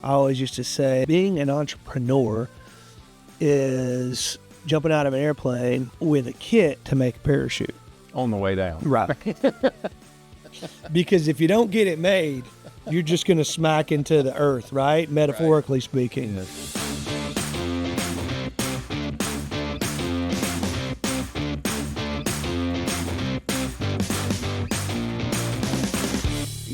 I always used to say being an entrepreneur is jumping out of an airplane with a kit to make a parachute. On the way down. Right. Because if you don't get it made, you're just going to smack into the earth, right? Metaphorically speaking. Yes.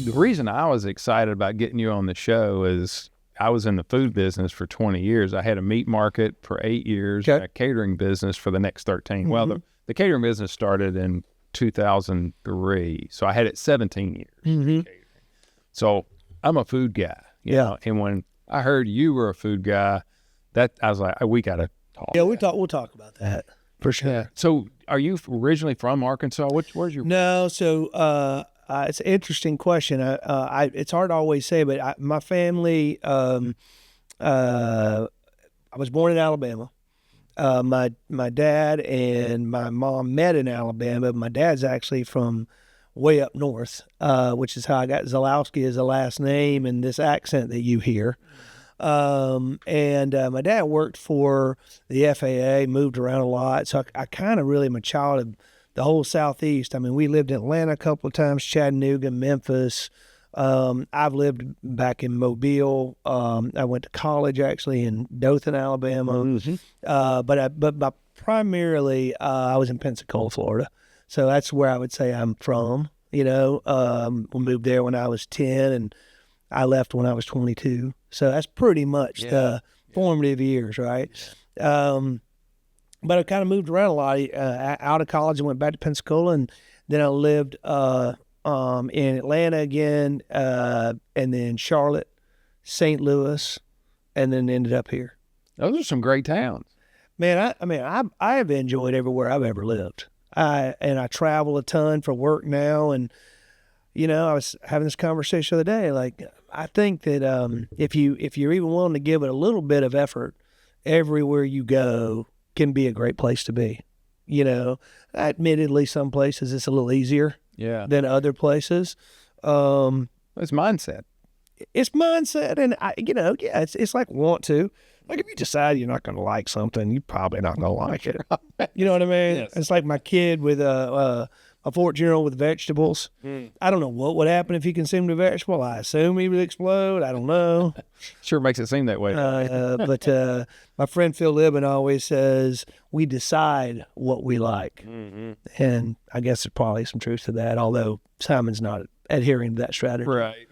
The reason I was excited about getting you on the show is I was in the food business for 20 years. I had a meat market for 8 years, Okay. a catering business for the next 13. Mm-hmm. Well, the catering business started in 2003, so I had it 17 years. Mm-hmm. So I'm a food guy, you know, and when I heard you were a food guy, that I was like, we got to talk. Yeah, we'll talk about that for sure. Yeah. So are you originally from Arkansas? Where's your... No, so it's an interesting question. It's hard to always say, but my family, I was born in Alabama. My dad and my mom met in Alabama. My dad's actually from way up north, which is how I got Zylowski as a last name and this accent that you hear. And my dad worked for the FAA, moved around a lot. So I kind of really am a child of the whole Southeast. I mean, we lived in Atlanta a couple of times, Chattanooga, Memphis. I've lived back in Mobile. I went to college actually in Dothan, Alabama. Mm-hmm. But primarily I was in Pensacola, Florida. So that's where I would say I'm from. You know, we moved there when I was 10 and I left when I was 22. So that's pretty much the formative years, right? But I kind of moved around a lot. Out of college, I went back to Pensacola, and then I lived in Atlanta again, and then Charlotte, St. Louis, and then ended up here. Those are some great towns. Man, I have enjoyed everywhere I've ever lived. I travel a ton for work now, and you know, I was having this conversation the other day. Like, I think that if you're even willing to give it a little bit of effort, everywhere you go can be a great place to be. You know, admittedly, some places it's a little easier than other places. It's mindset. It's mindset, and it's like want to. Like if you decide you're not going to like something, you're probably not going to like it. You know what I mean? Yes. It's like my kid with a 14-year-old with vegetables. I don't know what would happen if he consumed a vegetable. I assume he would explode. I don't know. Sure makes it seem that way. But my friend Phil Libben always says, we decide what we like. Mm-hmm. And I guess there's probably some truth to that, although Simon's not adhering to that strategy. Right.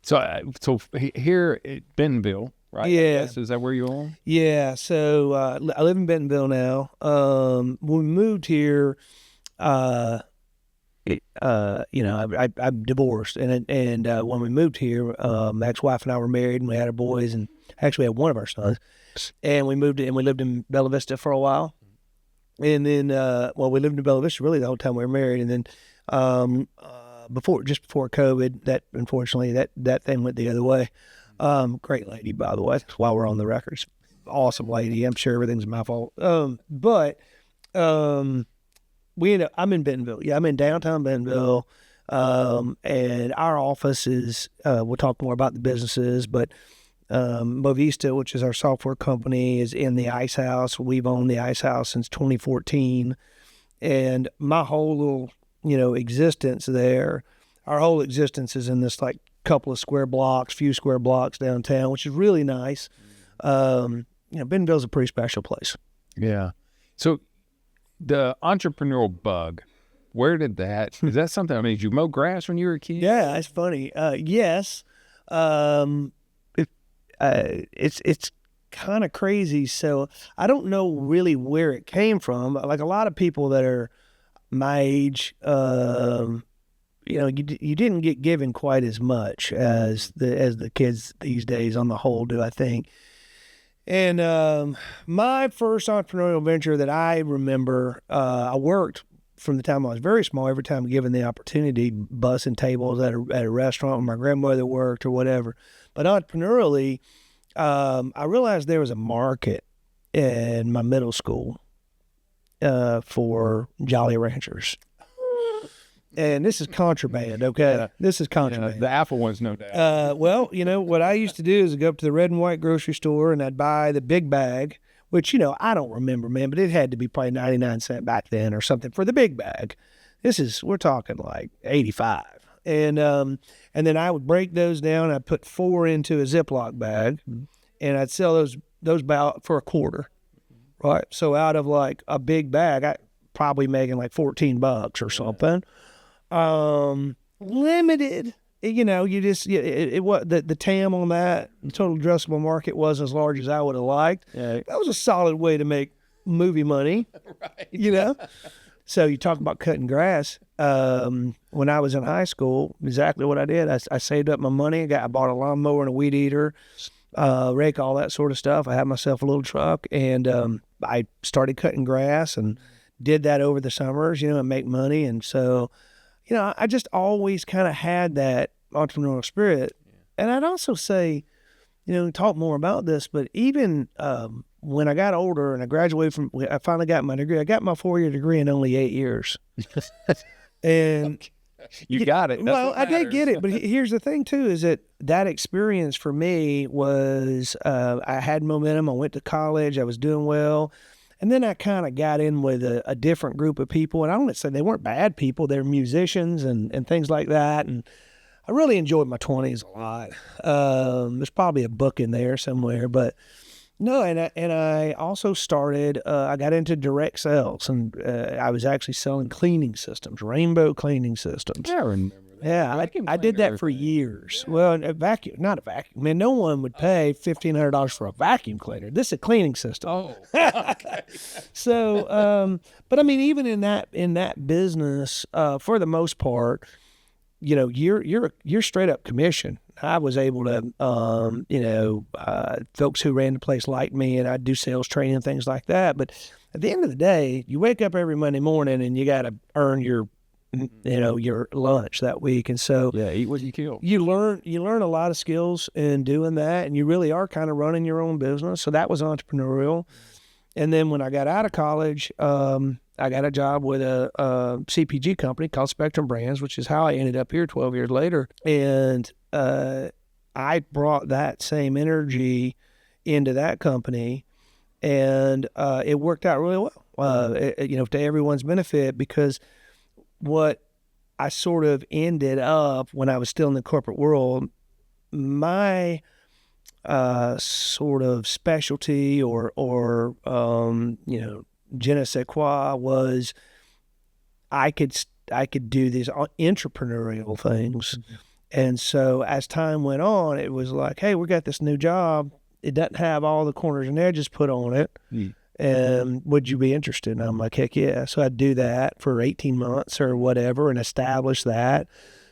So here at Bentonville, right? Yeah. Is that where you are? Yeah. So I live in Bentonville now. When we moved here, I'm divorced, and when we moved here, my ex-wife and I were married, and we had our boys, and actually had one of our sons, and we lived in Bella Vista for a while, and then we lived in Bella Vista really the whole time we were married, and then before COVID, that unfortunately that thing went the other way. Great lady, by the way, while we're on the records, awesome lady. I'm sure everything's my fault, I'm in Bentonville. Yeah, I'm in downtown Bentonville, and our office is, we'll talk more about the businesses, but Movista, which is our software company, is in the Ice House. We've owned the Ice House since 2014, and my whole little, existence there, our whole existence is in this, like, few square blocks downtown, which is really nice. Bentonville's a pretty special place. Yeah. So the entrepreneurial bug, where did that, is that something, did you mow grass when you were a kid? Yeah, it's funny. Yes. It's kind of crazy. So I don't know really where it came from. Like a lot of people that are my age, you didn't get given quite as much as the kids these days on the whole do, I think. And my first entrepreneurial venture that I remember, I worked from the time I was very small, every time given the opportunity, bussing tables at a restaurant where my grandmother worked or whatever. But entrepreneurially, I realized there was a market in my middle school for Jolly Ranchers. And this is contraband, okay? Yeah. This is contraband. The Apple ones, no doubt. Well, what I used to do is go up to the red and white grocery store and I'd buy the big bag, which, I don't remember, man, but it had to be probably 99 cents back then or something for the big bag. We're talking like 85. And then I would break those down. I'd put 4 into a Ziploc bag and I'd sell those about for $0.25, right? So out of like a big bag, I probably making like $14 or something. Limited, the TAM on that, the total addressable market, wasn't as large as I would have liked. Yeah. That was a solid way to make movie money, right. So you talk about cutting grass. When I was in high school, exactly what I did. I saved up my money. I bought a lawnmower and a weed eater, rake, all that sort of stuff. I had myself a little truck, and I started cutting grass and did that over the summers, and make money. And so, I just always kind of had that entrepreneurial spirit. Yeah. And I'd also say, talk more about this, but even when I got older and I finally got my degree, I got my 4-year degree in only 8 years. And you got it. Well, I did get it. But here's the thing, too, is that experience for me was I had momentum. I went to college. I was doing well. And then I kind of got in with a different group of people. And I don't say they weren't bad people. They're musicians and things like that. And I really enjoyed my 20s a lot. There's probably a book in there somewhere. But no, and I also started, I got into direct sales. And I was actually selling cleaning systems, rainbow cleaning systems. Yeah, I remember that. Yeah, I did that for years. Yeah. Well, not a vacuum. Man, no one would pay $1,500 for a vacuum cleaner. This is a cleaning system. Oh, okay. So, but I mean, even in that business, for the most part, you're straight up commission. I was able to, folks who ran the place liked me, and I'd do sales training and things like that. But at the end of the day, you wake up every Monday morning and you got to earn your lunch that week. And so eat what you kill. You learn a lot of skills in doing that, and you really are kind of running your own business. So that was entrepreneurial. And then when I got out of college, I got a job with a CPG company called Spectrum Brands, which is how I ended up here 12 years later. And I brought that same energy into that company, and it worked out really well, to everyone's benefit, because what I sort of ended up when I was still in the corporate world, my sort of specialty or je ne sais quoi was I could do these entrepreneurial things. Mm-hmm. And so as time went on, it was like, hey, we got this new job. It doesn't have all the corners and edges put on it. Mm. And would you be interested? And I'm like, heck yeah. So I'd do that for 18 months or whatever and establish that.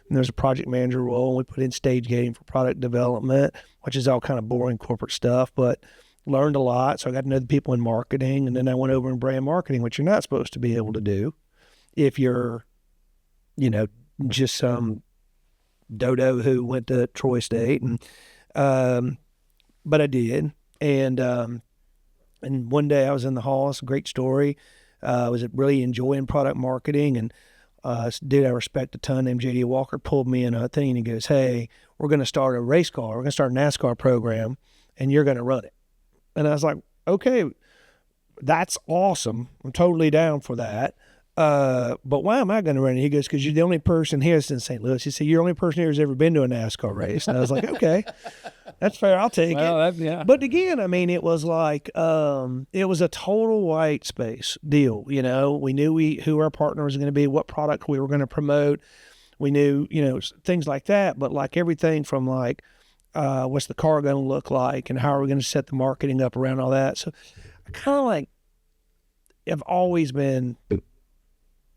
And there's a project manager role, and we put in stage gating for product development, which is all kind of boring corporate stuff, but learned a lot. So I got to know the people in marketing, and then I went over in brand marketing, which you're not supposed to be able to do if you're, just some dodo who went to Troy State. And but I did. And one day I was in the hall. It's a great story. I was really enjoying product marketing, and this dude I respect a ton named J.D. Walker pulled me in a thing, and he goes, hey, we're going to start a race car. We're going to start a NASCAR program, and you're going to run it. And I was like, okay, that's awesome. I'm totally down for that. But why am I going to run it? He goes, because you're the only person here. It's in St. Louis. He said, you're the only person here who's ever been to a NASCAR race. And I was like, okay, that's fair. I'll take it. Yeah. But again, I mean, it was like, it was a total white space deal. We knew who our partner was going to be, what product we were going to promote. We knew, things like that. But like everything from like, what's the car going to look like, and how are we going to set the marketing up around all that. So I kind of like have always been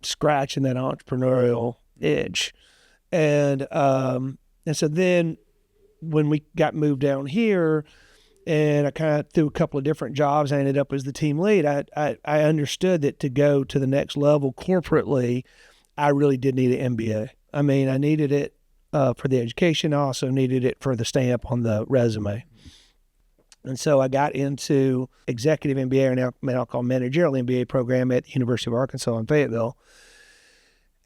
scratching that entrepreneurial itch. And so then when we got moved down here, and I kind of through a couple of different jobs, I ended up as the team lead. I understood that to go to the next level corporately, I really did need an MBA. I mean, I needed it for the education. I also needed it for the stamp on the resume. And so I got into executive MBA, or now I'll call managerial MBA program at the University of Arkansas in Fayetteville.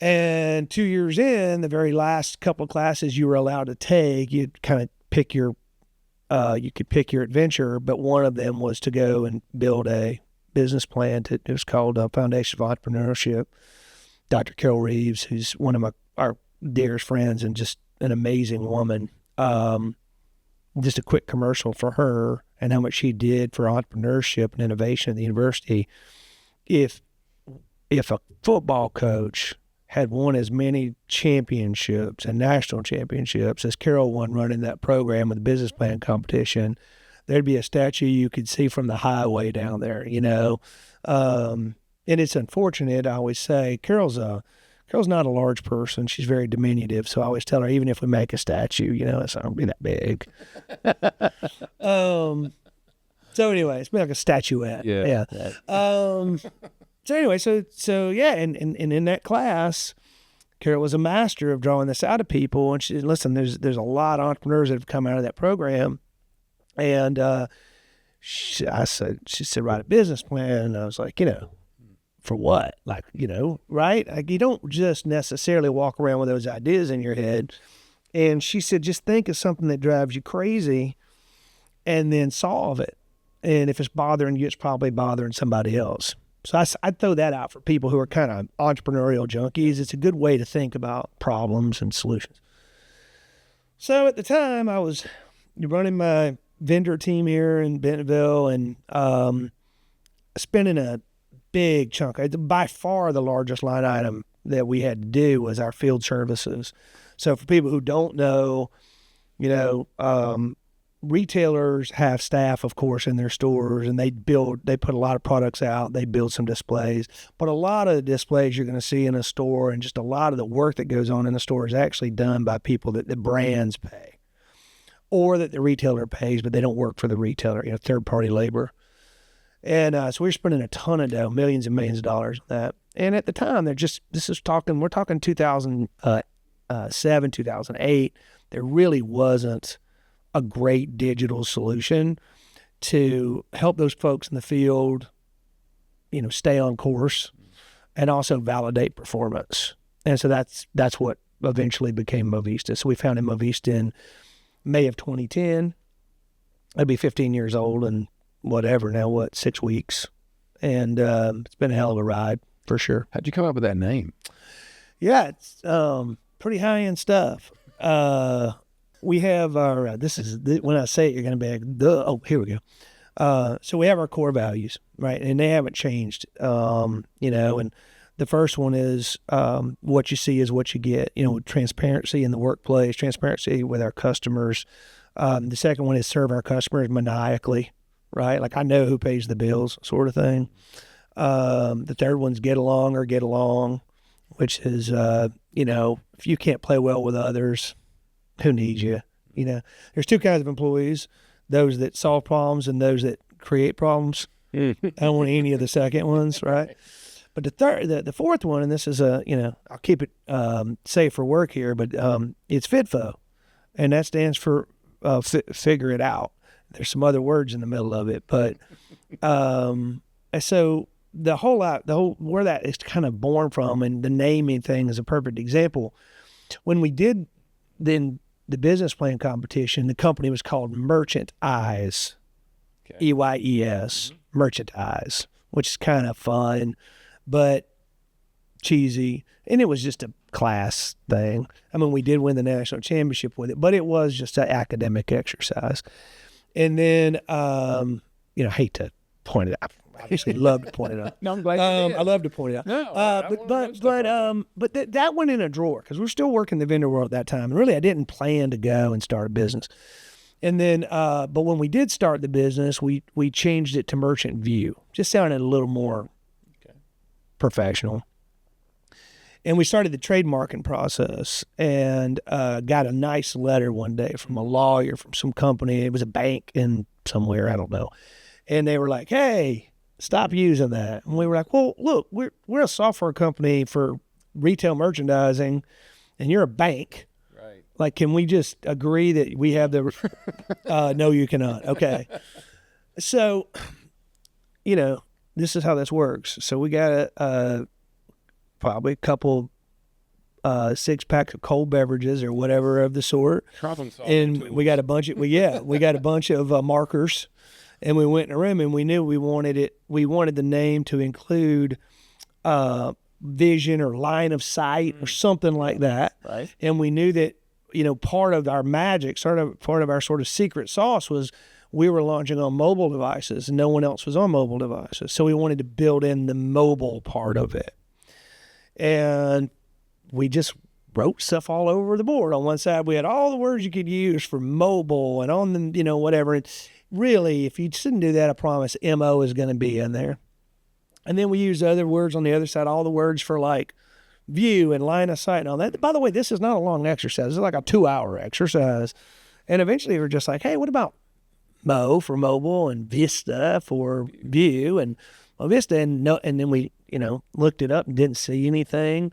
And 2 years in, the very last couple of classes you were allowed to take, you'd kind of pick your, you could pick your adventure, but one of them was to go and build a business plan. It was called Foundation of Entrepreneurship. Dr. Carol Reeves, who's one of our dearest friends and just an amazing woman. Just a quick commercial for her and how much she did for entrepreneurship and innovation at the university. If a football coach had won as many championships and national championships as Carol won running that program with the business plan competition, there'd be a statue you could see from the highway down there, you know. And it's unfortunate, I always say, Carol's not a large person. She's very diminutive. So I always tell her, even if we make a statue, you know, it's not going to be that big. So anyway, it's like a statuette. Yeah. So anyway, so yeah, and in that class, Carol was a master of drawing this out of people. And she said, listen, there's a lot of entrepreneurs that have come out of that program. And she said, write a business plan. And I was like, you know, for what? Like, you know, right? Like, you don't just necessarily walk around with those ideas in your head. And she said, just think of something that drives you crazy and then solve it. And if it's bothering you, it's probably bothering somebody else. So I'd throw that out for people who are kind of entrepreneurial junkies. It's a good way to think about problems and solutions. So at the time, I was running my vendor team here in Bentonville and spending a big chunk. By far the largest line item that we had to do was our field services. So for people who don't know, you know, retailers have staff, of course, in their stores, and they put a lot of products out, they build some displays, but a lot of the displays you're going to see in a store and just a lot of the work that goes on in the store is actually done by people that the brands pay or that the retailer pays, but they don't work for the retailer, you know, third-party labor. And so we're spending a ton of dough, millions and millions of dollars on that. And at the time, we're talking 2007, 2008, there really wasn't a great digital solution to help those folks in the field, you know, stay on course and also validate performance. And so that's what eventually became Movista. So we founded Movista in May of 2010. I'd be 15 years old and whatever now, 6 weeks. And it's been a hell of a ride for sure. How'd you come up with that name? Yeah, it's pretty high-end stuff. We have our, when I say it, you're going to be like, duh. Oh, here we go. So we have our core values, right? And they haven't changed, you know, and the first one is what you see is what you get, you know, transparency in the workplace, transparency with our customers. The second one is serve our customers maniacally, right? Like I know who pays the bills sort of thing. The third one's get along, which is, you know, if you can't play well with others, who needs you? You know, there's two kinds of employees, those that solve problems and those that create problems. I don't want any of the second ones, right? But the fourth one, and this is you know, I'll keep it safe for work here, but it's FITFO, and that stands for figure it out. There's some other words in the middle of it, but so the whole where that is kind of born from, and the naming thing is a perfect example. When we did then the business plan competition, the company was called Merchant Eyes, okay. EYES, Merchant Eyes, which is kind of fun, but cheesy. And it was just a class thing. I mean, we did win the national championship with it, but it was just an academic exercise. And then, you know, I hate to point it out. I obviously love to point it out. No, I'm glad you did. I love to point it out. No, but that went in a drawer because we're still working the vendor world at that time. And really, I didn't plan to go and start a business. And then, but when we did start the business, we changed it to Merchant View. Just sounded a little more professional. And we started the trademarking process and got a nice letter one day from a lawyer from some company. It was a bank in somewhere, I don't know. And they were like, hey, stop using that. And we were like, well, look, we're a software company for retail merchandising, and you're a bank. Right. Like, can we just agree that we have the no, you cannot. Okay. So, you know, this is how this works. So we got probably a couple 6 packs of cold beverages or whatever of the sort. And we got a bunch of, we got a bunch of markers, and we went in a room, and we knew we wanted the name to include vision or line of sight or something like that. Right. And we knew that, part of our magic, part of our sort of secret sauce was we were launching on mobile devices, and no one else was on mobile devices. So we wanted to build in the mobile part of it. And we just wrote stuff all over the board. On one side, we had all the words you could use for mobile, and on the, whatever. And really, if you didn't do that, I promise MO is going to be in there. And then we use other words on the other side, all the words for like view and line of sight and all that. By the way, this is not a long exercise. This is like a 2-hour exercise. And eventually we're just like, hey, what about Mo for mobile and Vista for view and Vista? And then we, looked it up and didn't see anything.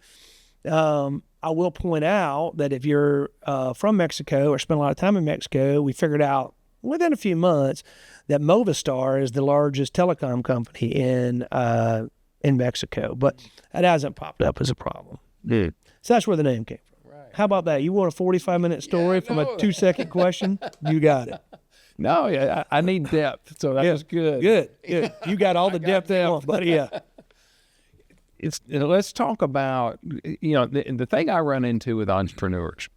I will point out that if you're from Mexico or spend a lot of time in Mexico, we figured out within a few months that Movista is the largest telecom company in Mexico, but that hasn't popped up as a problem. Dude. So that's where the name came from. Right. How about that? You want a 45-minute story from a 2-second question? You got it. No, yeah, I need depth, so that's good. Good. You got all the depth I want, buddy. Yeah. Let's talk about, the thing I run into with entrepreneurs,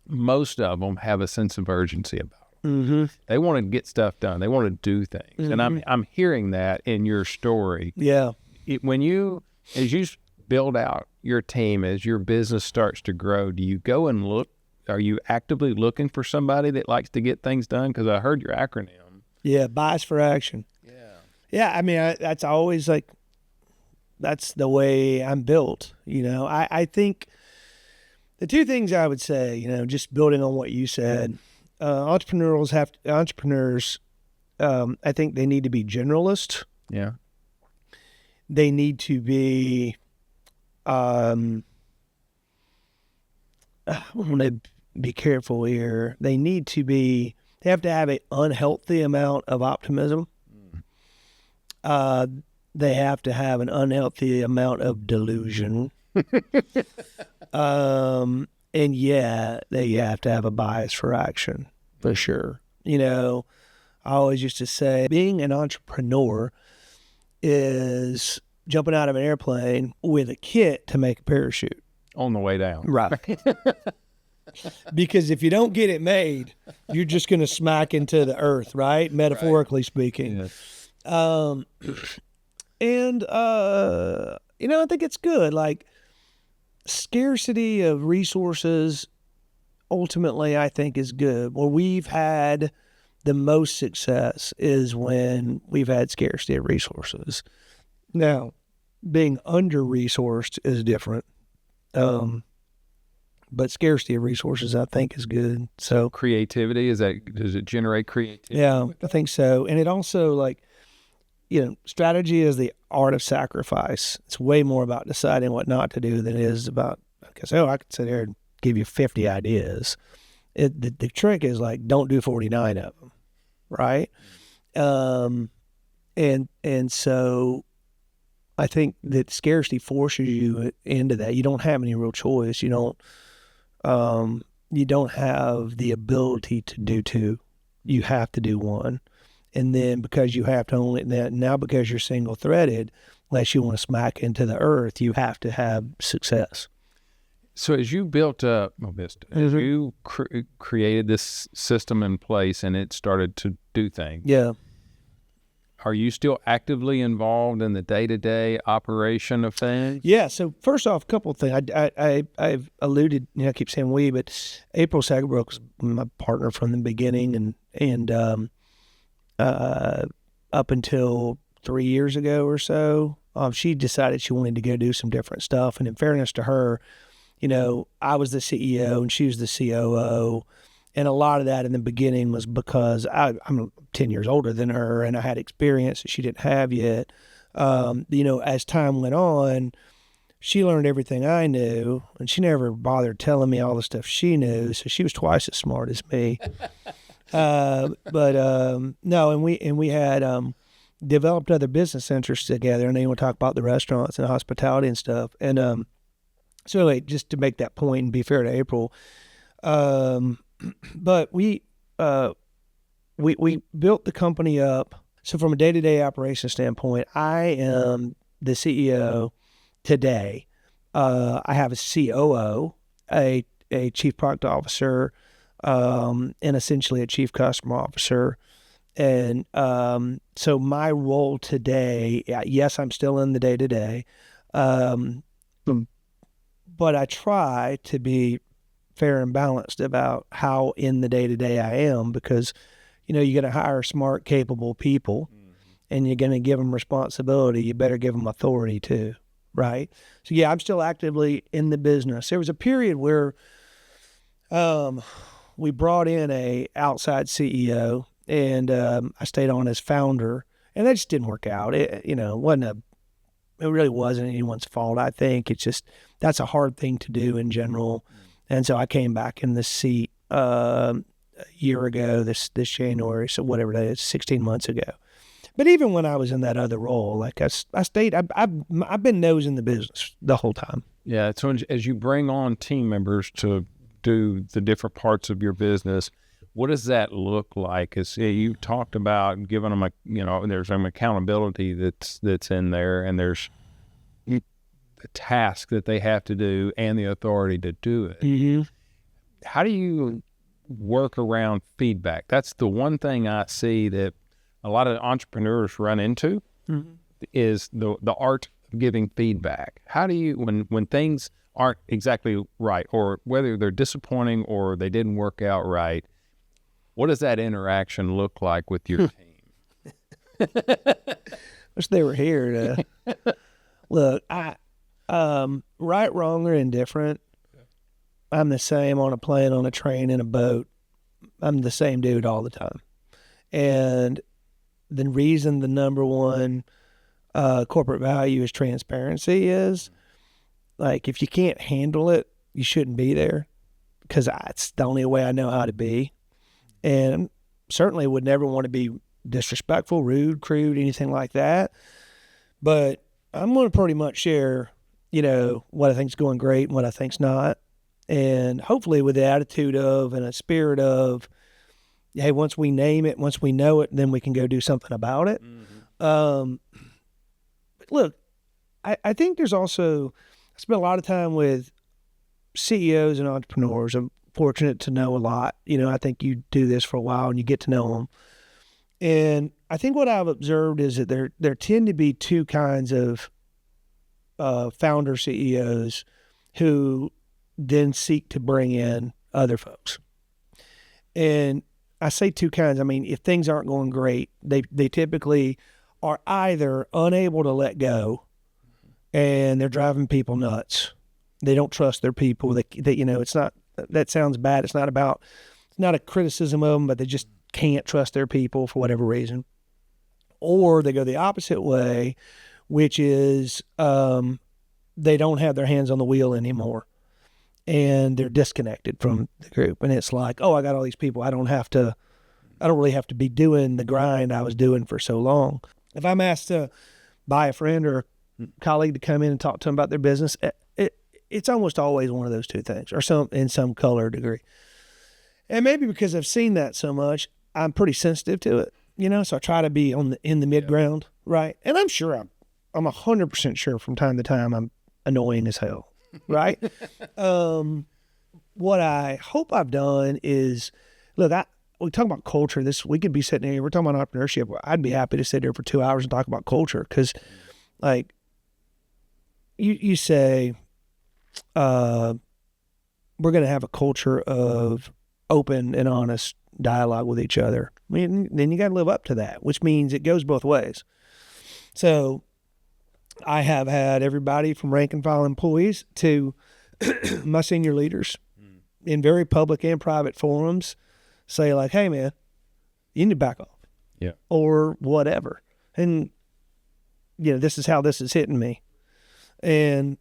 most of them have a sense of urgency about it. Mm-hmm. They want to get stuff done. They want to do things. Mm-hmm. And I'm hearing that in your story. Yeah. As you build out your team, as your business starts to grow, do you go and look? Are you actively looking for somebody that likes to get things done? Because I heard your acronym. Yeah, bias for action. Yeah. Yeah, I mean, that's always like, that's the way I'm built. I think the two things I would say, just building on what you said, entrepreneurs, I think they need to be generalists. Yeah. They need to be, I want to be careful here. They have to have an unhealthy amount of optimism. They have to have an unhealthy amount of delusion. And they have to have a bias for action, for sure. I always used to say being an entrepreneur is jumping out of an airplane with a kit to make a parachute. On the way down. Right. Because if you don't get it made, you're just going to smack into the earth, right? Metaphorically speaking. Yes. I think it's good. Like, scarcity of resources ultimately, I think, is good. Where we've had the most success is when we've had scarcity of resources. Now, being under-resourced is different. But scarcity of resources, I think, is good. So creativity, does it generate creativity? Yeah, I think so. And it also, strategy is the art of sacrifice. It's way more about deciding what not to do than it is about, because, I could sit here and give you 50 ideas. The trick is, don't do 49 of them, right? And so I think that scarcity forces you into that. You don't have any real choice. You don't have the ability to do two. You have to do one. And then because you have to only, now because you're single threaded, unless you want to smack into the earth, you have to have success. So as you built up Movista, as you created this system in place and it started to do things. Yeah. Are you still actively involved in the day-to-day operation of things? Yeah. So first off, a couple of things. I've alluded, I keep saying we, but April Sagerbrook was my partner from the beginning, and up until 3 years ago or so, she decided she wanted to go do some different stuff. And in fairness to her, I was the CEO and she was the COO. And a lot of that in the beginning was because I'm 10 years older than her and I had experience that she didn't have yet. As time went on, she learned everything I knew, and she never bothered telling me all the stuff she knew. So she was twice as smart as me. No, and we had developed other business interests together, and then we'll talk about the restaurants and hospitality and stuff. And So anyway, just to make that point and be fair to April, but we built the company up. So from a day-to-day operation standpoint, I am the CEO today. I have a COO, a chief product officer, and essentially a chief customer officer. And so my role today, yes, I'm still in the day-to-day, but I try to be fair and balanced about how in the day-to-day I am, because, you're going to hire smart, capable people, and you're going to give them responsibility. You better give them authority too, right? So yeah, I'm still actively in the business. There was a period where we brought in a outside CEO, and I stayed on as founder, and that just didn't work out. It really wasn't anyone's fault. I think it's just, that's a hard thing to do in general. And so I came back in the seat a year ago, this January, so whatever that is, 16 months ago. But even when I was in that other role, like I stayed, I've been nosing the business the whole time. Yeah. So as you bring on team members to do the different parts of your business, what does that look like? As you talked about giving them there's some accountability that's in there, and there's the task that they have to do and the authority to do it. Mm-hmm. How do you work around feedback? That's the one thing I see that a lot of entrepreneurs run into, is the art of giving feedback. How do you, when things aren't exactly right, or whether they're disappointing or they didn't work out right, what does that interaction look like with your team? Wish they were here to look. Right, wrong, or indifferent, I'm the same on a plane, on a train, in a boat. I'm the same dude all the time. And the reason the number one corporate value is transparency is, like, if you can't handle it, you shouldn't be there, because it's the only way I know how to be. And certainly would never want to be disrespectful, rude, crude, anything like that. But I'm going to pretty much share, what I think's going great and what I think's not. And hopefully with the attitude of and a spirit of, hey, once we name it, once we know it, then we can go do something about it. Mm-hmm. But look, I think there's also, I spent a lot of time with CEOs and entrepreneurs. I'm fortunate to know a lot. I think you do this for a while and you get to know them. And I think what I've observed is that there tend to be two kinds of founder CEOs who then seek to bring in other folks. And I say two kinds. I mean, if things aren't going great, they typically are either unable to let go, and they're driving people nuts. They don't trust their people. They it's not, that sounds bad. It's not a criticism of them, but they just can't trust their people for whatever reason. Or they go the opposite way, which is they don't have their hands on the wheel anymore, and they're disconnected from the group. And it's like, oh, I got all these people. I don't really have to be doing the grind I was doing for so long. If I'm asked to buy a friend or a colleague to come in and talk to them about their business, it's almost always one of those two things, or in some color or degree. And maybe because I've seen that so much, I'm pretty sensitive to it, so I try to be in the mid ground, right? And I'm sure I'm 100% sure from time to time I'm annoying as hell, right? What I hope I've done is, look, we talk about culture. We could be sitting here, we're talking about entrepreneurship. I'd be happy to sit there for 2 hours and talk about culture, because, like, you say, we're going to have a culture of open and honest dialogue with each other. I mean, then you got to live up to that, which means it goes both ways. So I have had everybody from rank and file employees to my senior leaders in very public and private forums say, like, hey, man, you need to back off. Yeah. Or whatever. And, this is how this is hitting me. And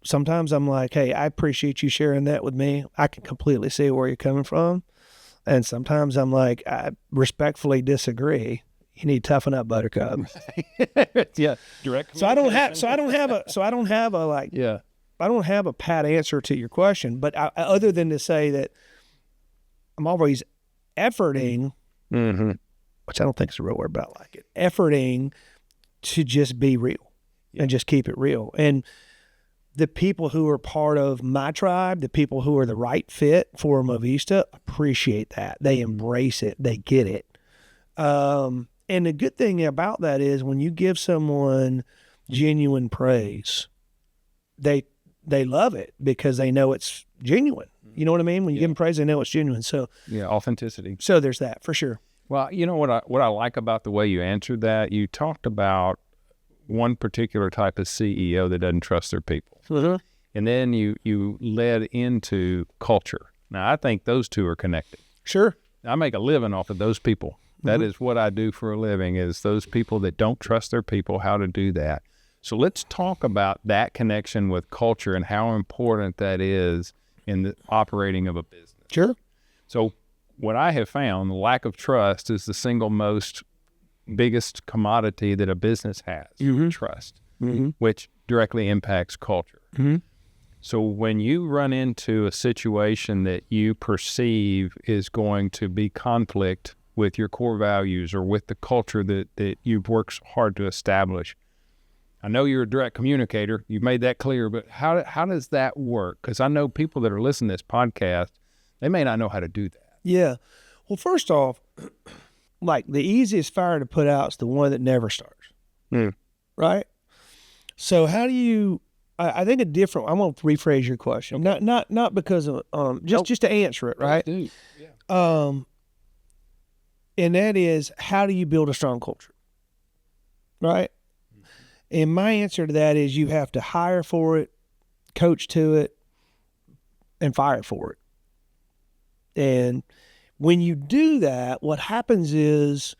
sometimes I'm like, hey, I appreciate you sharing that with me. I can completely see where you're coming from. And sometimes I'm like, I respectfully disagree. You need to toughen up, Buttercup. Yeah. Direct. So I don't have a like, yeah, have a pat answer to your question, but other than to say that I'm always efforting, which I don't think is the real word, but I like it, efforting to just be real and just keep it real. And the people who are part of my tribe, the people who are the right fit for Movista, appreciate that. They embrace it. They get it. And the good thing about that is when you give someone genuine praise, they love it because they know it's genuine. You know what I mean? When you give them praise, they know it's genuine. So authenticity. So there's that for sure. Well, you know what I like about the way you answered that? You talked about one particular type of CEO that doesn't trust their people. And then you led into culture. Now, I think those two are connected. Sure. I make a living off of those people. That is what I do for a living, is those people that don't trust their people, how to do that. So let's talk about that connection with culture and how important that is in the operating of a business. Sure. So what I have found, lack of trust is the single most biggest commodity that a business has, trust, which directly impacts culture. So when you run into a situation that you perceive is going to be conflict with your core values or with the culture that you've worked hard to establish, I know you're a direct communicator. You've made that clear, but how does that work? Because I know people that are listening to this podcast, they may not know how to do that. Yeah. Well, first off, like the easiest fire to put out is the one that never starts. Right? So how do you, I think I'm going to rephrase your question. Okay. Not because of, just to answer it, right? Dude. Yeah. And that is, how do you build a strong culture? Right? And my answer to that is you have to hire for it, coach to it, and fire for it. And when you do that, what happens is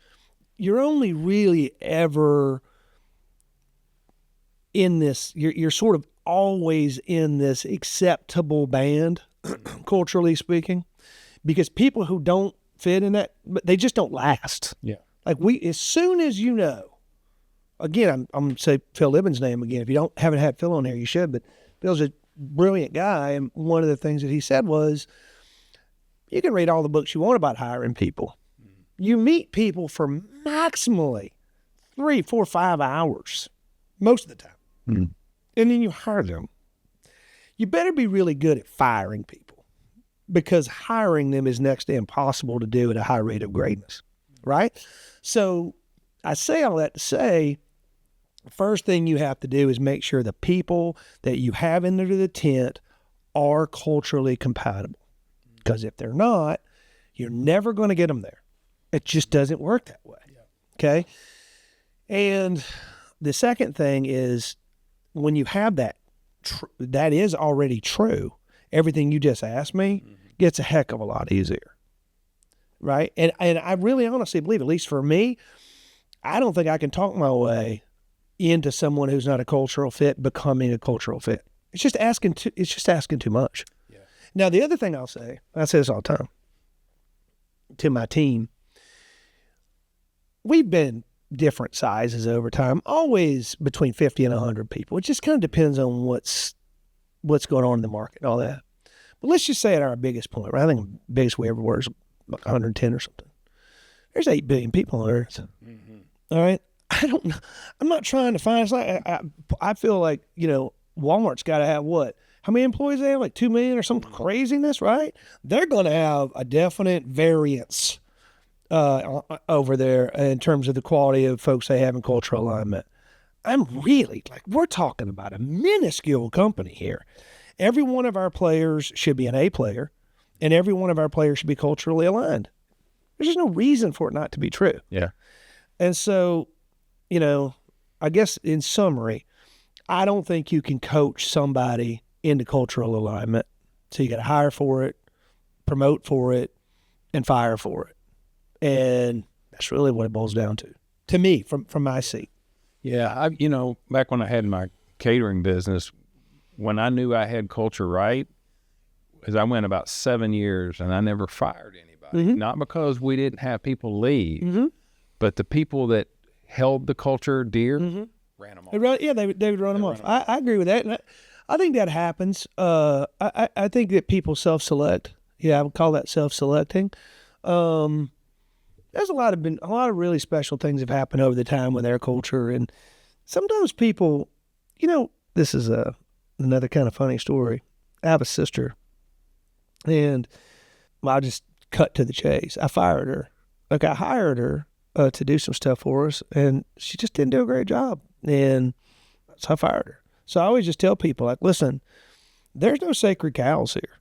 you're only really ever in this, you're sort of always in this acceptable band, culturally speaking, because people who don't fit in that, they just don't last. Yeah. Like as soon as you know, again, I'm going to say Phil Ibben's name again. If you haven't had Phil on here, you should, but Phil's a brilliant guy. And one of the things that he said was, you can read all the books you want about hiring people. You meet people for maximally 3, 4, 5 hours, most of the time. And then you hire them. You better be really good at firing people, because hiring them is next to impossible to do at a high rate of greatness, right? So I say all that to say, the first thing you have to do is make sure the people that you have under the tent are culturally compatible. Because if they're not, you're never going to get them there. It just doesn't work that way. Okay? And the second thing is, when you have that, that is already true, everything you just asked me gets a heck of a lot easier. Right? And I really honestly believe, at least for me, I don't think I can talk my way into someone who's not a cultural fit becoming a cultural fit. It's just asking too much. Yeah. Now, the other thing I'll say, I say this all the time to my team, we've been different sizes over time, always between 50 and 100 people. It just kind of depends on what's going on in the market and all that. But let's just say at our biggest point, right? I think the biggest we ever were is like 110 or something. There's 8 billion people on Earth. All right? I don't know. I'm not trying to find, it's like, I feel like, Walmart's got to have what? How many employees they have? Like 2 million or some craziness, right? They're going to have a definite variance over there in terms of the quality of folks they have in cultural alignment. We're talking about a minuscule company here. Every one of our players should be an A player, and every one of our players should be culturally aligned. There's just no reason for it not to be true. Yeah. And so, I guess in summary, I don't think you can coach somebody into cultural alignment. So you got to hire for it, promote for it, and fire for it. And that's really what it boils down to me, from my seat. Yeah. Back when I had my catering business, when I knew I had culture right, because I went about 7 years and I never fired anybody. Not because we didn't have people leave, but the people that held the culture dear ran them off. They would run them off. I agree with that. And I think that happens. I think that people self-select. Yeah, I would call that self-selecting. There's a lot of really special things have happened over the time with their culture, and sometimes people, this is another kind of funny story. I have a sister, and I'll just cut to the chase. I fired her. Like, I hired her to do some stuff for us, and she just didn't do a great job, and so I fired her. So I always just tell people, like, listen, there's no sacred cows here,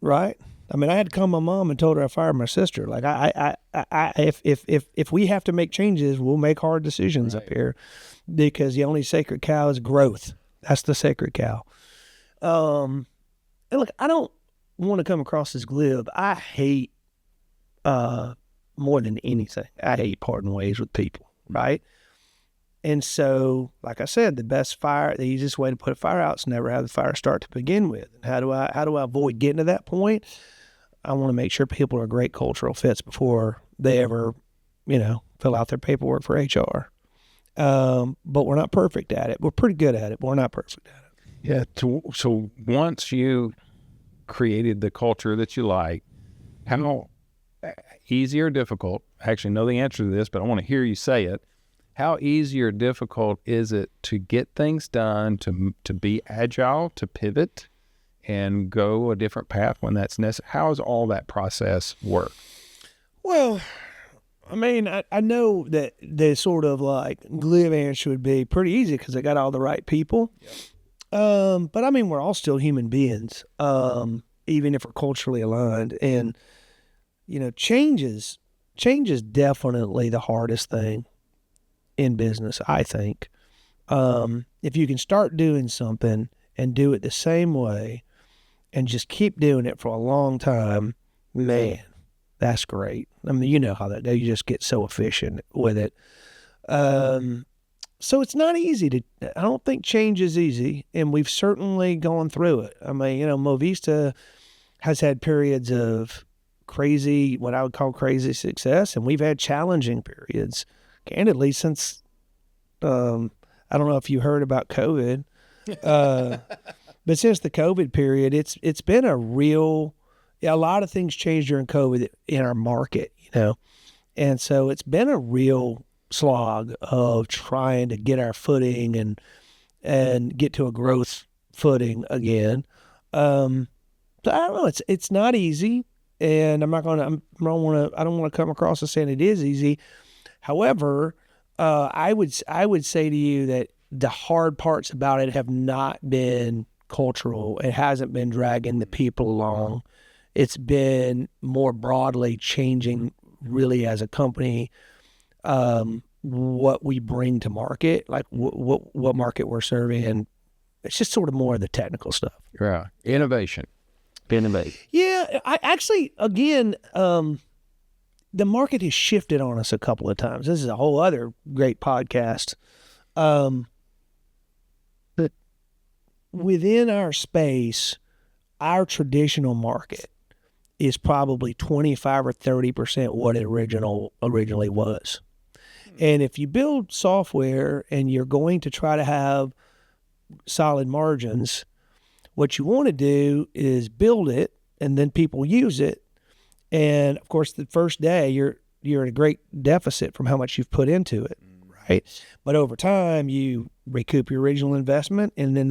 right? I mean, I had to call my mom and told her I fired my sister. Like, if we have to make changes, we'll make hard decisions up here, because the only sacred cow is growth. That's the sacred cow. And look, I don't want to come across as glib. I hate, more than anything, I hate parting ways with people, right? And so, like I said, the easiest way to put a fire out is never have the fire start to begin with. And how do I avoid getting to that point? I want to make sure people are great cultural fits before they ever, fill out their paperwork for HR. But we're not perfect at it. We're pretty good at it, but we're not perfect at it. Yeah. So once you created the culture that you like, how easy or difficult, I actually know the answer to this, but I want to hear you say it. How easy or difficult is it to get things done, to be agile, to pivot and go a different path when that's necessary? How does all that process work? Well, I mean, I know that the sort of like glib answer would be pretty easy because they got all the right people. Yep. But I mean, we're all still human beings, even if we're culturally aligned. And, change is definitely the hardest thing in business, I think. If you can start doing something and do it the same way and just keep doing it for a long time, man, that's great. I mean, you know how that goes. You just get so efficient with it. So it's not easy I don't think change is easy, and we've certainly gone through it. I mean, Movista has had periods of what I would call crazy success, and we've had challenging periods, candidly, since, I don't know if you heard about COVID, but since the COVID period, it's been a lot of things changed during COVID in our market, and so it's been a real slog of trying to get our footing and get to a growth footing again. So I don't know. It's not easy, and I don't want to come across as saying it is easy. However, I would say to you that the hard parts about it have not been cultural. It hasn't been dragging the people along. It's been more broadly changing, really, as a company, what we bring to market, like what market we're serving, and it's just sort of more of the technical stuff. Yeah, innovation. Yeah, I actually, again, the market has shifted on us a couple of times. This is a whole other great podcast. But within our space, our traditional market is probably 25 or 30% what it originally was. And if you build software and you're going to try to have solid margins, what you want to do is build it, and then people use it. And of course, the first day you're at a great deficit from how much you've put into it, right? But over time, you recoup your original investment, and then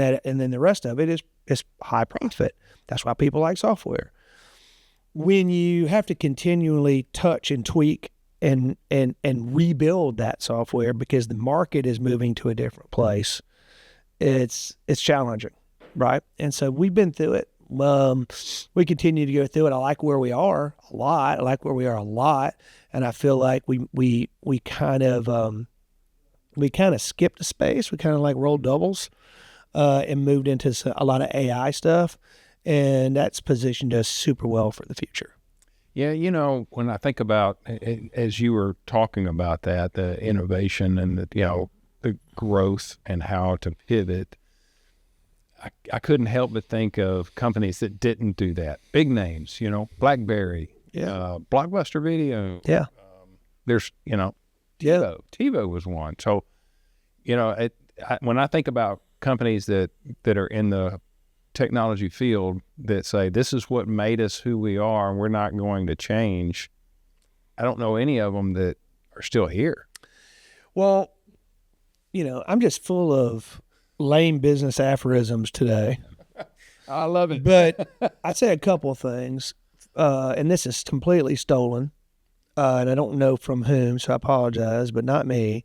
the rest of it is high profit. That's why people like software. When you have to continually touch and tweak and rebuild that software because the market is moving to a different place, it's challenging, right? And so we've been through it. We continue to go through it. I like where we are a lot. And I feel like we kind of skipped a space. We kind of like rolled doubles and moved into a lot of AI stuff. And that's positioned us super well for the future. Yeah, when I think about, as you were talking about that, the innovation and the growth and how to pivot, I couldn't help but think of companies that didn't do that. Big names, BlackBerry, Blockbuster Video. Yeah. There's, TiVo. TiVo was one. So, when I think about companies that are in the technology field that say this is what made us who we are and we're not going to change. I don't know any of them that are still here. Well, I'm just full of lame business aphorisms today. I love it. But I'd say a couple of things, and this is completely stolen, and I don't know from whom, so I apologize, but not me.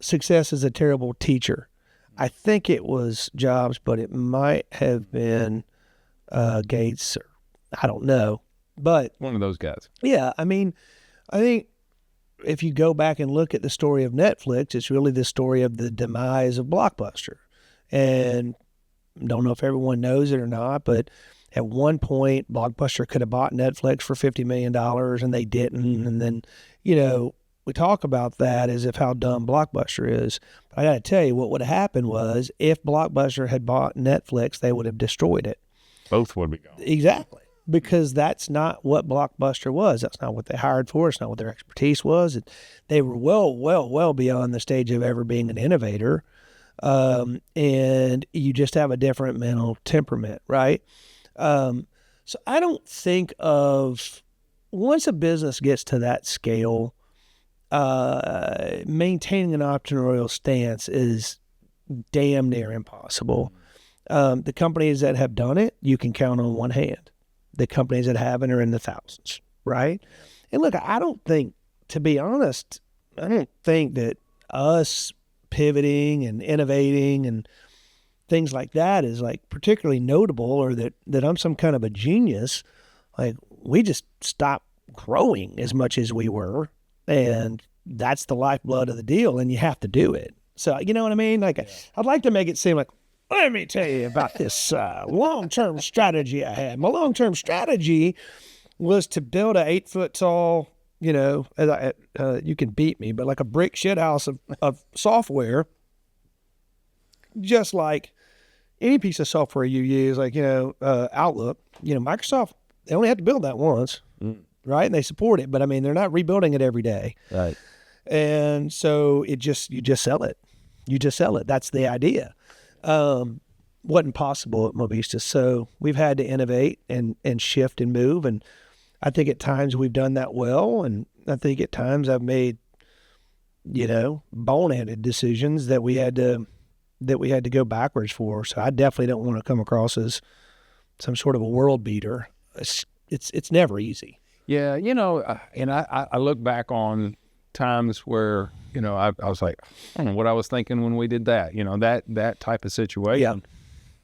Success is a terrible teacher. I think it was Jobs, but it might have been Gates, or I don't know. But one of those guys. Yeah, I think if you go back and look at the story of Netflix, it's really the story of the demise of Blockbuster. And don't know if everyone knows it or not, but at one point, Blockbuster could have bought Netflix for $50 million, and they didn't. And then, we talk about that as if how dumb Blockbuster is. But I got to tell you, what would have happened was if Blockbuster had bought Netflix, they would have destroyed it. Both would be gone. Exactly. Because that's not what Blockbuster was. That's not what they hired for. It's not what their expertise was. They were well beyond the stage of ever being an innovator. And you just have a different mental temperament, right? So I don't think of, once a business gets to that scale, maintaining an entrepreneurial stance is damn near impossible. The companies that have done it, you can count on one hand. The companies that haven't are in the thousands, right? And look, to be honest, I don't think that us pivoting and innovating and things like that is like particularly notable, or that I'm some kind of a genius. Like, we just stopped growing as much as we were, and that's the lifeblood of the deal, and you have to do it. So, you know what I mean? Like, yeah. I'd like to make it seem like, let me tell you about this long-term strategy I had. My long-term strategy was to build a 8-foot tall, you can beat me, but like a brick shit house of software, just like any piece of software you use, like, Outlook, Microsoft, they only have to build that once, right? And they support it, but they're not rebuilding it every day. Right. And so you just sell it. You just sell it. That's the idea. Wasn't possible at Movista. So we've had to innovate and shift and move. And I think at times we've done that well. And I think at times I've made, boneheaded decisions that we had to go backwards for. So I definitely don't want to come across as some sort of a world beater. It's never easy. Yeah. And I look back on times where, I was like, I don't know what I was thinking when we did that, that type of situation. Yeah.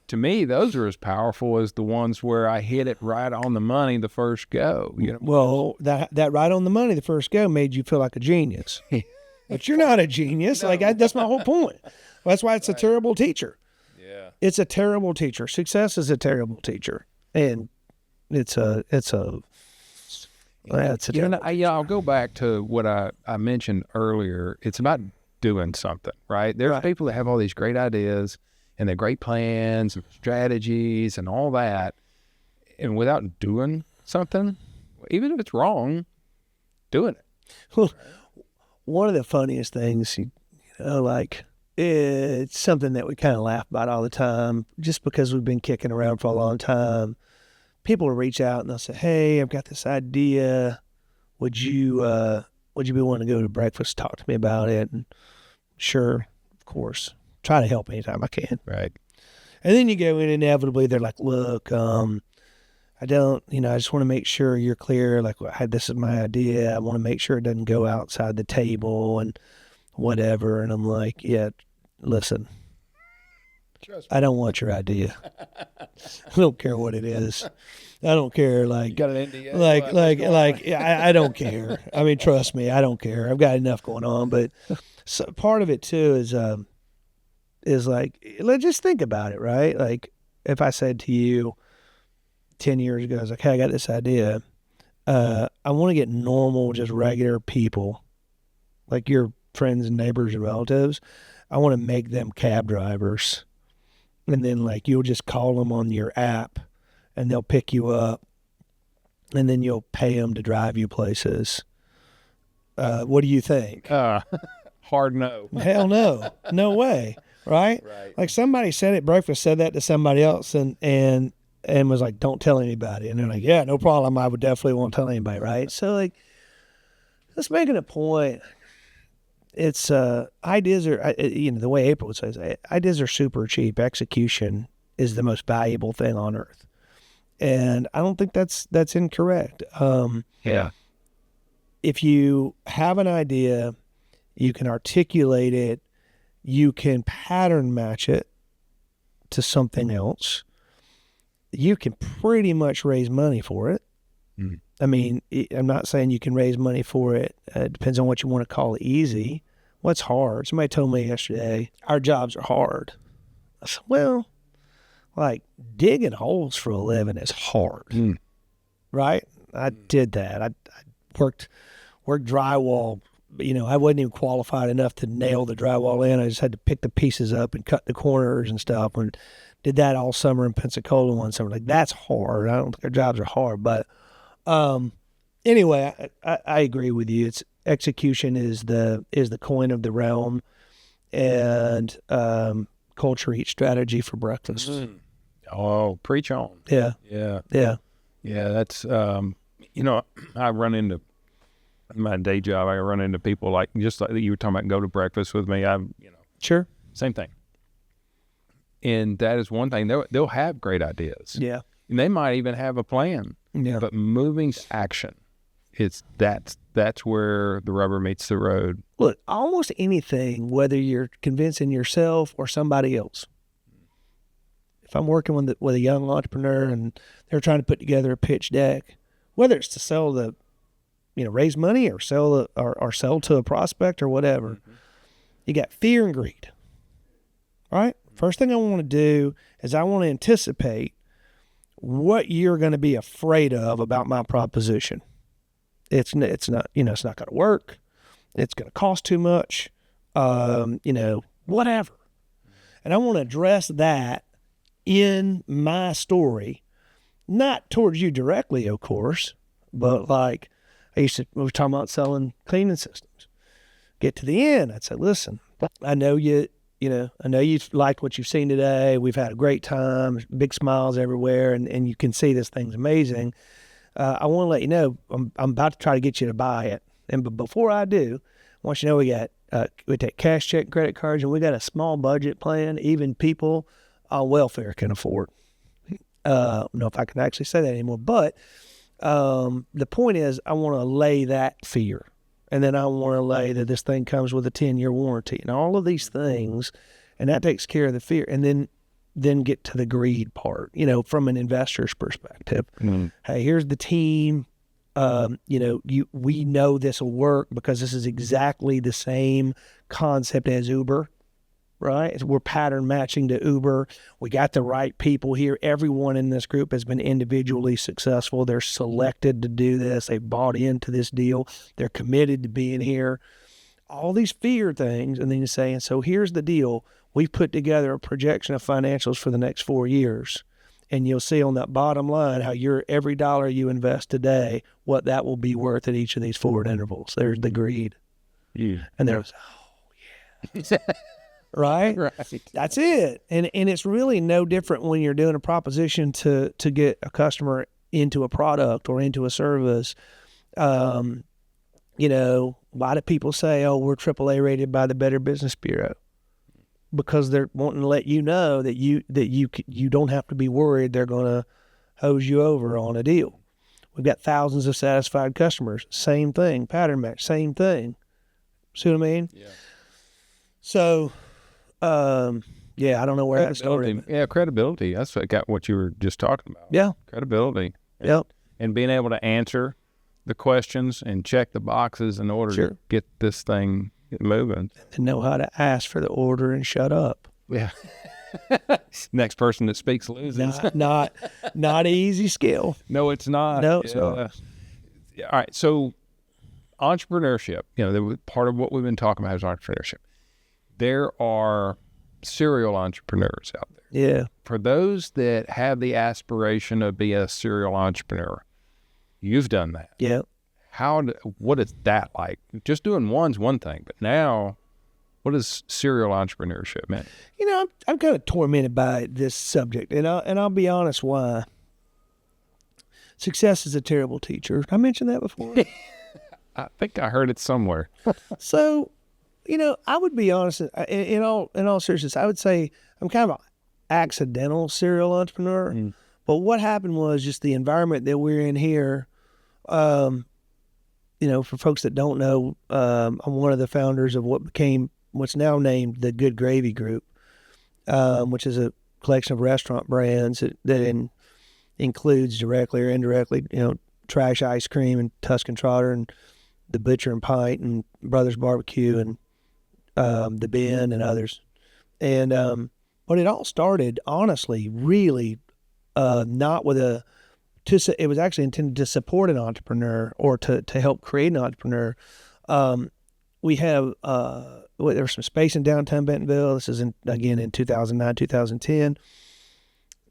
To me, those are as powerful as the ones where I hit it right on the money the first go. Well, that right on the money the first go made you feel like a genius. But you're not a genius. No. That's my whole point. Well, that's why it's a terrible teacher. Yeah. It's a terrible teacher. Success is a terrible teacher. And I'll go back to what I mentioned earlier. It's about doing something, right? There's people that have all these great ideas and they're great plans and strategies and all that. And without doing something, even if it's wrong, doing it. Well, one of the funniest things, it's something that we kind of laugh about all the time, just because we've been kicking around for a long time. People will reach out and they'll say, "Hey, I've got this idea. Would you be willing to go to breakfast, talk to me about it?" And sure, of course, try to help anytime I can. Right. And then you go in, inevitably, they're like, "Look, I don't, I just want to make sure you're clear. Like, this is my idea. I want to make sure it doesn't go outside the table and whatever." And I'm like, "Yeah, listen, I don't want your idea. I don't care what it is. I don't care. Like, got an NDA? I don't care. Trust me, I don't care. I've got enough going on." But so part of it too is like, let's just think about it, right? Like, if I said to you 10 years ago, I was like, "Hey, I got this idea. I want to get normal, just regular people, like your friends and neighbors and relatives. I want to make them cab drivers. And then, like, you'll just call them on your app and they'll pick you up and then you'll pay them to drive you places. What do you think?" Hard no. Hell no. No way. right? Right. Like somebody said at breakfast, said that to somebody else, and was like, "Don't tell anybody." And they're like, "Yeah, no problem. I would definitely won't tell anybody." Right? So like, just making a point. It's ideas are, the way April would say, ideas are super cheap. Execution is the most valuable thing on earth, and I don't think that's incorrect. Yeah. If you have an idea, you can articulate it, you can pattern match it to something else, you can pretty much raise money for it. Mm. I mean, I'm not saying you can raise money for it. It depends on what you want to call easy. What's hard? Somebody told me yesterday, our jobs are hard. I said, well, like digging holes for a living is hard, right? I did that. I worked drywall. I wasn't even qualified enough to nail the drywall in. I just had to pick the pieces up and cut the corners and stuff, and did that all summer in Pensacola one summer. Like, that's hard. I don't think our jobs are hard, but anyway, I agree with you. It's execution is the coin of the realm, and culture eats strategy for breakfast. Oh, preach on. Yeah. That's I run into my day job. I run into people like just like you were talking about. Go to breakfast with me. Sure, same thing. And that is one thing. They'll have great ideas. Yeah, and they might even have a plan. Yeah, but moving to action, that's where the rubber meets the road. Look, almost anything, whether you're convincing yourself or somebody else. If I'm working with a young entrepreneur and they're trying to put together a pitch deck, whether it's to sell raise money or sell to a prospect or whatever, you got fear and greed, right? First thing I want to do is I want to anticipate what you're going to be afraid of about my proposition. It's not going to work. It's going to cost too much, whatever. And I want to address that in my story, not towards you directly, of course, but like we were talking about selling cleaning systems. Get to the end, I'd say, listen, I know you liked what you've seen today. We've had a great time, big smiles everywhere, and you can see this thing's amazing. I want to let you know I'm about to try to get you to buy it. But before I do, I want you to know we take cash, check, credit cards, and we got a small budget plan. Even people on welfare can afford. I don't know if I can actually say that anymore, but the point is I want to lay that fear. And then I want to lay that this thing comes with a 10-year warranty and all of these things, and that takes care of the fear. And then get to the greed part, from an investor's perspective. Hey, here's the team. We know this will work because this is exactly the same concept as Uber, right? We're pattern matching to Uber. We got the right people here. Everyone in this group has been individually successful. They're selected to do this. They've bought into this deal. They're committed to being here. All these fear things. And then you say, and so here's the deal. We've put together a projection of financials for the next 4 years. And you'll see on that bottom line how every dollar you invest today, what that will be worth at each of these forward intervals. There's the greed. Yeah. And there's, Right? That's it. And it's really no different when you're doing a proposition to get a customer into a product or into a service. Why do people say, oh, we're AAA rated by the Better Business Bureau? Because they're wanting to let you know that you don't have to be worried they're going to hose you over on a deal. We've got thousands of satisfied customers. Same thing. Pattern match. Same thing. See what I mean? Yeah. So, I don't know where that started. Yeah, credibility. That's what you were just talking about. Yeah. Credibility. Yep. And being able to answer the questions and check the boxes in order to get this thing moving. And know how to ask for the order and shut up. Yeah. Next person that speaks loses. Not an easy skill. No, it's not. No, it's not. All right. So entrepreneurship, part of what we've been talking about is entrepreneurship. There are serial entrepreneurs out there. Yeah. For those that have the aspiration of being a serial entrepreneur, you've done that. Yeah. What is that like? Just doing one's one thing, but now What is serial entrepreneurship, man? I'm kind of tormented by this subject, and I'll be honest why. Success is a terrible teacher. I mentioned that before. I think I heard it somewhere. So, I would be honest, in all seriousness, I would say I'm kind of an accidental serial entrepreneur. But what happened was just the environment that we're in here. For folks that don't know, I'm one of the founders of what's now named the Good Gravy Group, which is a collection of restaurant brands that includes directly or indirectly, Trash Ice Cream and Tuscan Trotter and the Butcher and Pint and Brothers Barbecue and the Bin and others. And but it all started, honestly, really not with it was actually intended to support an entrepreneur or to help create an entrepreneur. We have there was some space in downtown Bentonville. This is again in 2009, 2010.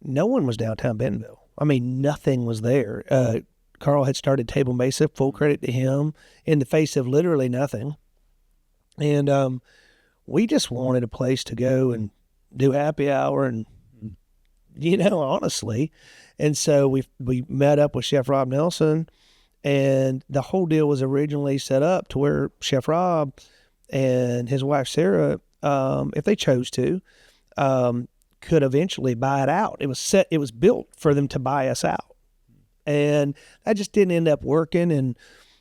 No one was downtown Bentonville. I mean, nothing was there. Carl had started Table Mesa, full credit to him, in the face of literally nothing. And we just wanted a place to go and do happy hour and, honestly. And so we met up with Chef Rob Nelson, and the whole deal was originally set up to where Chef Rob and his wife Sarah, if they chose to, could eventually buy it out. It was built for them to buy us out. And that just didn't end up working, and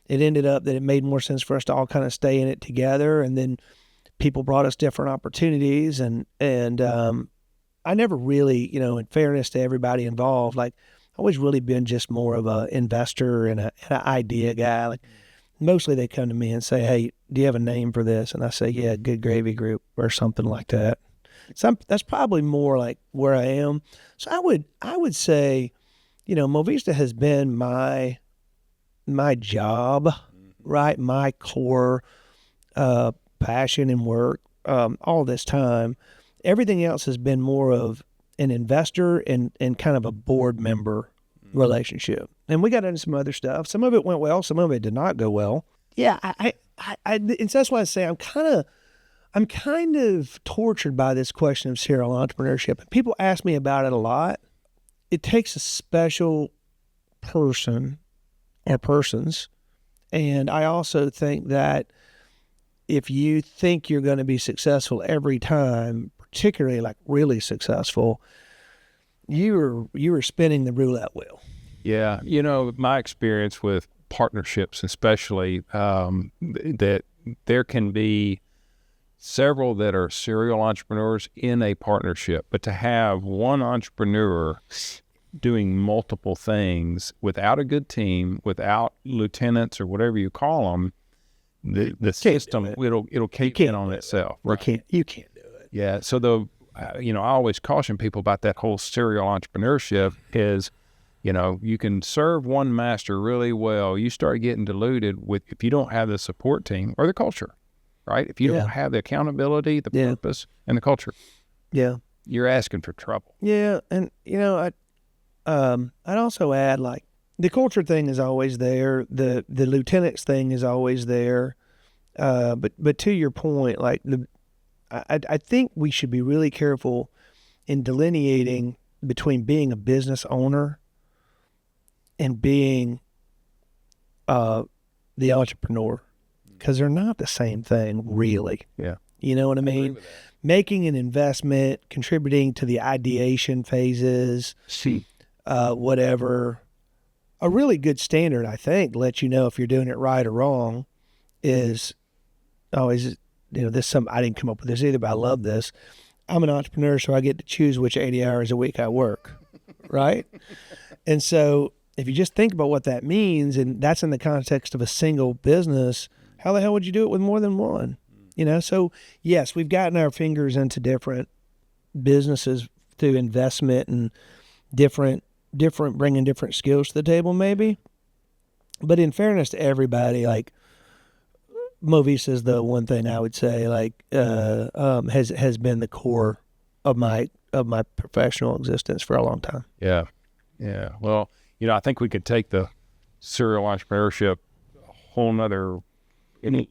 it ended up that it made more sense for us to all kind of stay in it together. And then people brought us different opportunities, and I never really, in fairness to everybody involved, like I always really been just more of a investor and an idea guy. Like mostly they come to me and say, "Hey, do you have a name for this?" And I say, "Yeah, Good Gravy Group," or something like that. So that's probably more like where I am. So I would say, Movista has been my job, right? My core passion and work all this time. Everything else has been more of an investor and kind of a board member relationship. And we got into some other stuff. Some of it went well. Some of it did not go well. Yeah, and so that's why I say I'm kind of tortured by this question of serial entrepreneurship. And people ask me about it a lot. It takes a special person or persons. And I also think that if you think you're going to be successful every time, particularly like really successful, you are spinning the roulette wheel. Yeah. My experience with partnerships, especially that there can be several that are serial entrepreneurs in a partnership, but to have one entrepreneur doing multiple things without a good team, without lieutenants or whatever you call them, the system, it'll cave in on itself. Right? You can't do it. Yeah. So I always caution people about that whole serial entrepreneurship is, you can serve one master really well. You start getting diluted if you don't have the support team or the culture, right? If you don't have the accountability, the purpose, and the culture, you're asking for trouble. Yeah. And, I'd also add, like, the culture thing is always there. The lieutenants thing is always there. But to your point, like I think we should be really careful in delineating between being a business owner and being the entrepreneur, because they're not the same thing, really. Yeah. You know what I mean? Making an investment, contributing to the ideation phases, whatever. A really good standard, I think, lets you know if you're doing it right or wrong is always, this something I didn't come up with this either, but I love this. I'm an entrepreneur, so I get to choose which 80 hours a week I work, right? And so if you just think about what that means, and that's in the context of a single business, how the hell would you do it with more than one? So yes, we've gotten our fingers into different businesses through investment and different bringing different skills to the table maybe. But in fairness to everybody, like, Movista is the one thing I would say, like, has been the core of my professional existence for a long time. Yeah. Yeah. Well, I think we could take the serial entrepreneurship a whole nother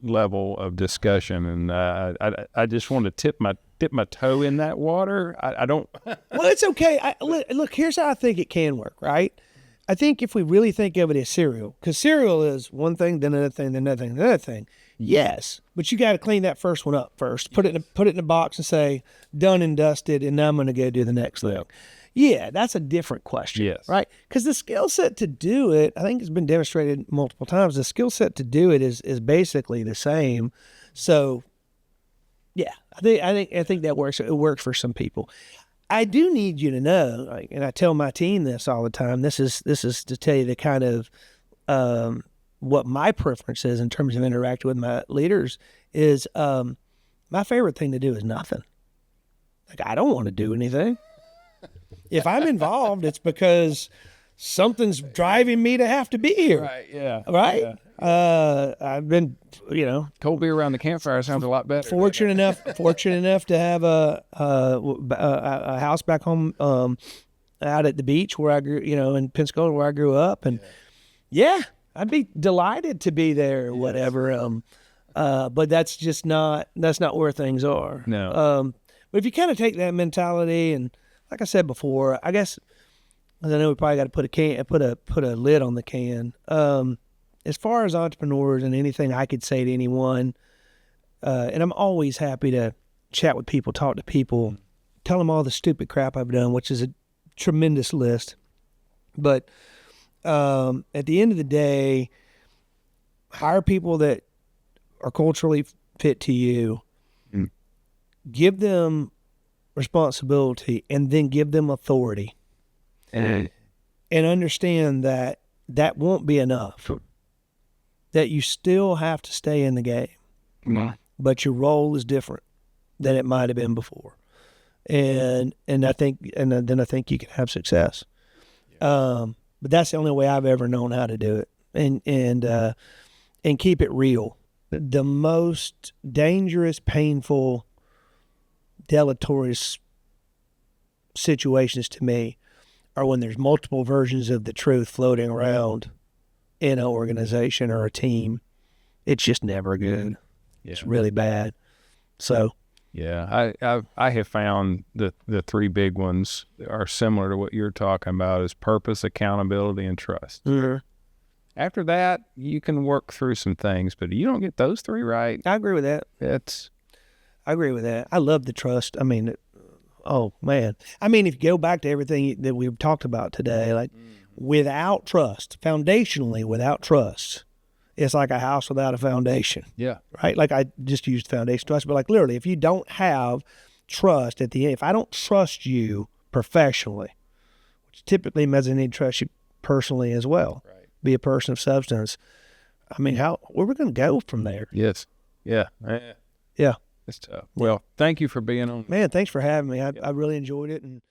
level of discussion, and I just want to dip my toe in that water. I don't. Well, it's okay. Look, here's how I think it can work, right? I think if we really think of it as cereal, because cereal is one thing, then another thing, then another thing, then another thing. Yes, but you got to clean that first one up first. Put it in a box and say done and dusted, and now I'm going to go do the next thing. Yeah, that's a different question. Yes. Right? Because the skill set to do it, I think it's been demonstrated multiple times. The skill set to do it is basically the same. So, yeah, I think that works. It works for some people. I do need you to know, and I tell my team this all the time. This is to tell you the kind of what my preference is in terms of interacting with my leaders is my favorite thing to do is nothing. Like, I don't want to do anything. If I'm involved, it's because something's driving me to have to be here. Right. Yeah. Right. Yeah. I've been, cold beer around the campfire sounds a lot better. Fortunate enough to have a house back home out at the beach where I grew, in Pensacola where I grew up, and yeah, I'd be delighted to be there or whatever. But that's not where things are. No. But if you kind of take that mentality, and like I said before, I guess, I know we probably got to put a lid on the can. As far as entrepreneurs and anything I could say to anyone, and I'm always happy to chat with people, talk to people, tell them all the stupid crap I've done, which is a tremendous list. But at the end of the day, hire people that are culturally fit to you, give them responsibility, and then give them authority. And understand that won't be enough. That you still have to stay in the game, but your role is different than it might have been before, and I think then I think you can have success. But that's the only way I've ever known how to do it, and keep it real. The most dangerous, painful, deleterious situations to me are when there's multiple versions of the truth floating around in an organization or a team. It's just never good. Yeah. It's really bad. So, yeah, I have found the three big ones are similar to what you're talking about: is purpose, accountability, and trust. Mm-hmm. After that, you can work through some things, but you don't get those three right. I agree with that. I agree with that. I love the trust. I mean, oh man. I mean, if you go back to everything that we've talked about today, like without trust, foundationally without trust, it's like a house without a foundation. Yeah. Right? Like I just used foundation trust, but like literally, if you don't have trust at the end, if I don't trust you professionally, which typically means I need to trust you personally as well, right. Be a person of substance. I mean, where are we going to go from there? Yes. Yeah. Yeah. It's tough. Well, thank you for being on. Man, thanks for having me. I really enjoyed it. And